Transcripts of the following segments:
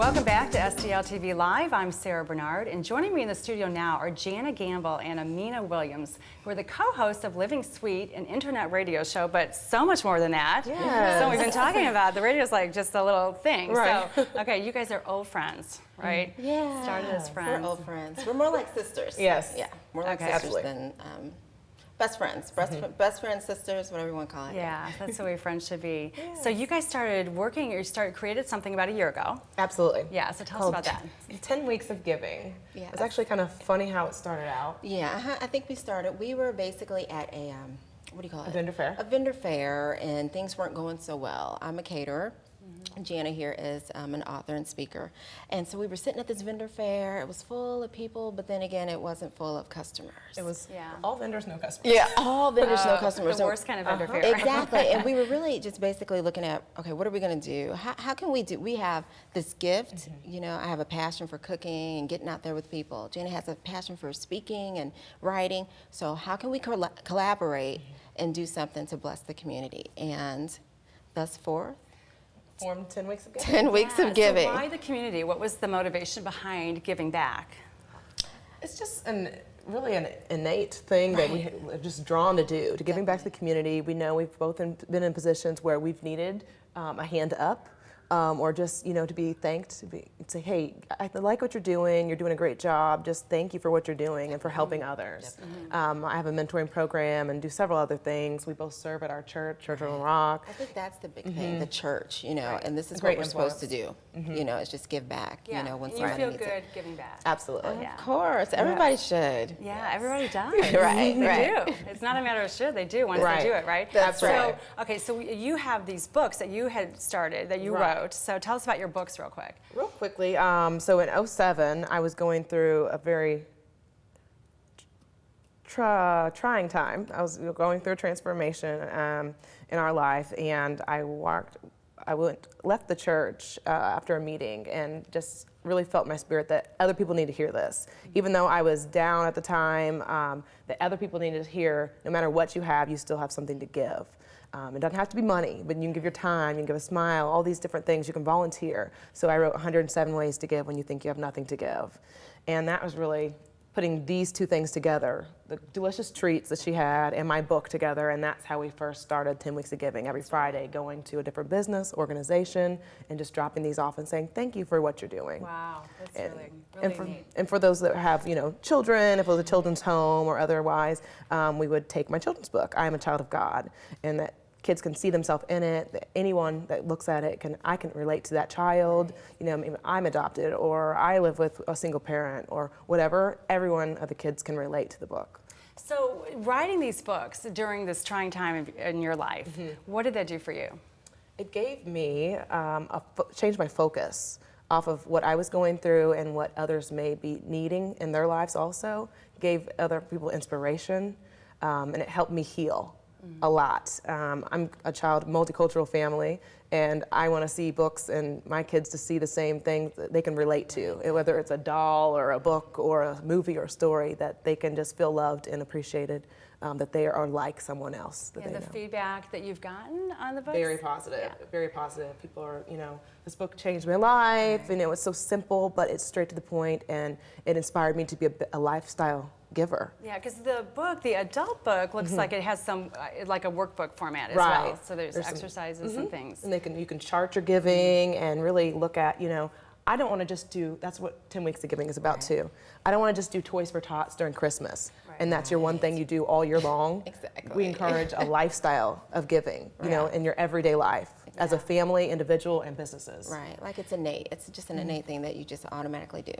Welcome back to STL TV Live. I'm Sarah Bernard, and joining me in the studio now are Jana Gamble and Aminah Williams, who are the co-hosts of Living Sweet, an internet radio show, but so much more than that. Yes. So we've been talking about the radio's like just a little thing. Right. So, okay, you guys are old friends, right? Yeah. Started as friends. We're old friends. We're more like sisters. Yes. Yeah. More like Okay. sisters Absolutely. than best friends. Best friends, sisters, whatever you want to call it. Yeah, that's the way friends should be. So you guys started working, or you created something about a year ago. Absolutely. Yeah, so tell us about that. 10 weeks of giving. Yes. It's actually kind of funny how it started out. Yeah, I think we were basically at a, what do you call it? A vendor fair. A vendor fair, and things weren't going so well. I'm a caterer. Jana here is an author and speaker. And so we were sitting at this vendor fair. It was full of people, but then again, it wasn't full of customers. It was Yeah. all vendors, no customers. Yeah, all vendors, no customers. The worst kind of vendor fair. Exactly, and we were really just basically looking at, okay, what are we going to do? How can we do? We have this gift, you know. I have a passion for cooking and getting out there with people. Jana has a passion for speaking and writing. So how can we collaborate and do something to bless the community? And thus forth, Formed 10 weeks of giving. 10 weeks of giving. So why the community? What was the motivation behind giving back? It's just really an innate thing that we are just drawn to do, to giving back to the community. We know we've both been in positions where we've needed a hand up, or just, you know, to be thanked, say, hey, I like what you're doing a great job, just thank you for what you're doing and for helping others. I have a mentoring program and do several other things. We both serve at our church, Church on the Rock. I think that's the big thing, the church, you know, and this is Great what we're supposed to influence. do. You know, it's just give back, Yeah, you know, when and you somebody feel needs good it. giving back. Absolutely. Yeah. Of course, everybody should. Yeah, everybody does. Right, They right. do. It's not a matter of should, they do once Right. they do it, right? That's right. So, okay, so you have these books that you had started, that you Right. wrote. So tell us about your books real quick. Real quickly, so in '07, I was going through a very trying time. I was going through a transformation in our life, and I left the church after a meeting and just really felt in my spirit that other people need to hear this. Even though I was down at the time, that other people needed to hear, no matter what you have, you still have something to give. It doesn't have to be money, but you can give your time, you can give a smile, all these different things. You can volunteer. So I wrote 107 Ways to Give When You Think You Have Nothing to Give. And that was really putting these two things together, the delicious treats that she had and my book together, and that's how we first started 10 Weeks of Giving. Every Friday, going to a different business, organization, and just dropping these off and saying, thank you for what you're doing. Wow, that's really neat. And for those that have, you know, children, if it was a children's home or otherwise, we would take my children's book, I Am a Child of God, and that kids can see themselves in it. That anyone that looks at it I can relate to that child. You know, maybe I'm adopted, or I live with a single parent, or whatever. Every one of the kids can relate to the book. So writing these books during this trying time in your life, what did that do for you? It gave me changed my focus off of what I was going through and what others may be needing in their lives. Also, it gave other people inspiration, and it helped me heal a lot. I'm a child of a multicultural family, and I want to see books and my kids to see the same things that they can relate to, whether it's a doll or a book or a movie or a story, that they can just feel loved and appreciated, that they are like someone else that And they the know. feedback that you've gotten on the books? Very positive, Yeah. very positive. People are, you know, this book changed my life, and it was so simple, but it's straight to the point, and it inspired me to be a lifestyle giver. Yeah, because the book, the adult book, looks like it has some, like a workbook format as Right. well. So there's exercises and things. And you can chart your giving and really look at, you know, I don't want to just do, that's what 10 Weeks of Giving is about too. I don't want to just do Toys for Tots during Christmas, and that's your one thing you do all year long. Exactly. We encourage a lifestyle of giving, you know, in your everyday life, as a family, individual, and businesses. Right, like it's innate. It's just an innate thing that you just automatically do,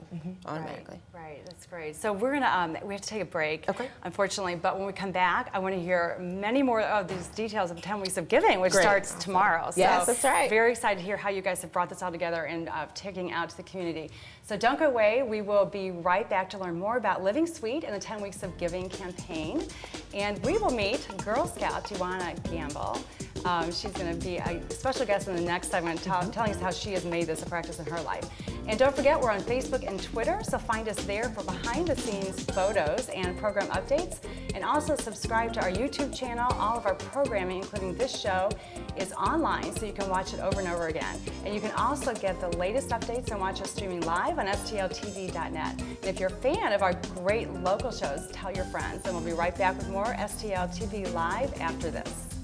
automatically. Right, that's great. So we're gonna, we have to take a break, Okay. unfortunately, but when we come back, I want to hear many more of these details of 10 Weeks of Giving, which Great. starts tomorrow. Yes, so that's right. Very excited to hear how you guys have brought this all together and taking out to the community. So don't go away. We will be right back to learn more about Living Sweet and the 10 Weeks of Giving campaign. And we will meet Girl Scout Jana Gamble. She's going to be a special guest in the next segment, telling us how she has made this a practice in her life. And don't forget, we're on Facebook and Twitter, so find us there for behind-the-scenes photos and program updates. And also subscribe to our YouTube channel. All of our programming, including this show, is online, so you can watch it over and over again. And you can also get the latest updates and watch us streaming live on stltv.net. And if you're a fan of our great local shows, tell your friends. And we'll be right back with more STL TV Live after this.